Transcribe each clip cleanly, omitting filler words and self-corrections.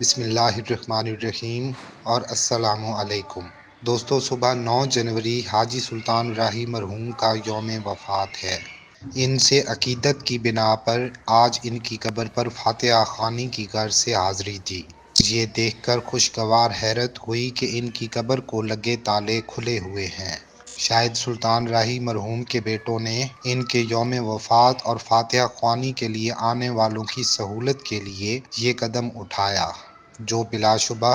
بسم اللہ الرحمن الرحیم اور السلام علیکم دوستو، صبح 9 جنوری حاجی سلطان راہی مرحوم کا یوم وفات ہے۔ ان سے عقیدت کی بنا پر آج ان کی قبر پر فاتحہ خوانی کی غرض سے حاضری تھی۔ یہ دیکھ کر خوشگوار حیرت ہوئی کہ ان کی قبر کو لگے تالے کھلے ہوئے ہیں۔ شاید سلطان راہی مرحوم کے بیٹوں نے ان کے یوم وفات اور فاتحہ خوانی کے لیے آنے والوں کی سہولت کے لیے یہ قدم اٹھایا، جو بلا شبہ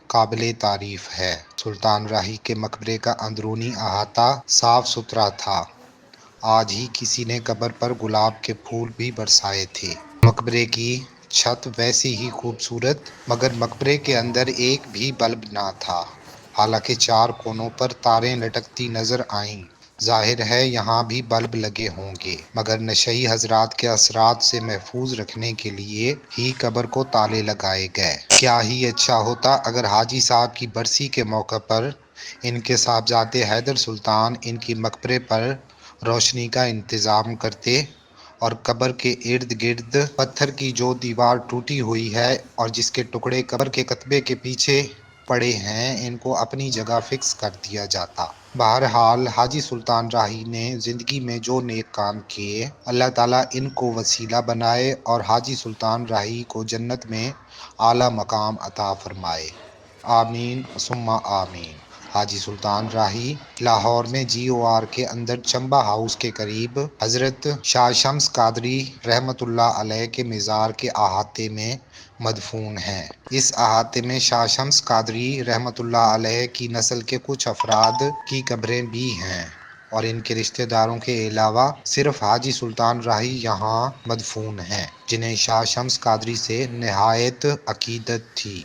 قابل تعریف ہے۔ سلطان راہی کے مقبرے کا اندرونی احاطہ صاف ستھرا تھا۔ آج ہی کسی نے قبر پر گلاب کے پھول بھی برسائے تھے۔ مقبرے کی چھت ویسی ہی خوبصورت، مگر مقبرے کے اندر ایک بھی بلب نہ تھا۔ حالانکہ 4 کونوں پر تاریں لٹکتی نظر آئیں۔ ظاہر ہے یہاں بھی بلب لگے ہوں گے، مگر نشئی حضرات کے اثرات سے محفوظ رکھنے کے لیے ہی قبر کو تالے لگائے گئے۔ کیا ہی اچھا ہوتا اگر حاجی صاحب کی برسی کے موقع پر ان کے صاحبزادے حیدر سلطان ان کی مقبرے پر روشنی کا انتظام کرتے اور قبر کے ارد گرد پتھر کی جو دیوار ٹوٹی ہوئی ہے اور جس کے ٹکڑے قبر کے کتبے کے پیچھے پڑے ہیں، ان کو اپنی جگہ فکس کر دیا جاتا۔ بہرحال حاجی سلطان راہی نے زندگی میں جو نیک کام کیے، اللہ تعالیٰ ان کو وسیلہ بنائے اور حاجی سلطان راہی کو جنت میں اعلیٰ مقام عطا فرمائے۔ آمین ثم آمین۔ حاجی سلطان راہی لاہور میں GOR کے اندر چمبہ ہاؤس کے قریب حضرت شاہ شمس قادری رحمۃ اللہ علیہ کے مزار کے احاطے میں مدفون ہیں۔ اس احاطے میں شاہ شمس قادری رحمۃ اللہ علیہ کی نسل کے کچھ افراد کی قبریں بھی ہیں، اور ان کے رشتہ داروں کے علاوہ صرف حاجی سلطان راہی یہاں مدفون ہیں، جنہیں شاہ شمس قادری سے نہایت عقیدت تھی۔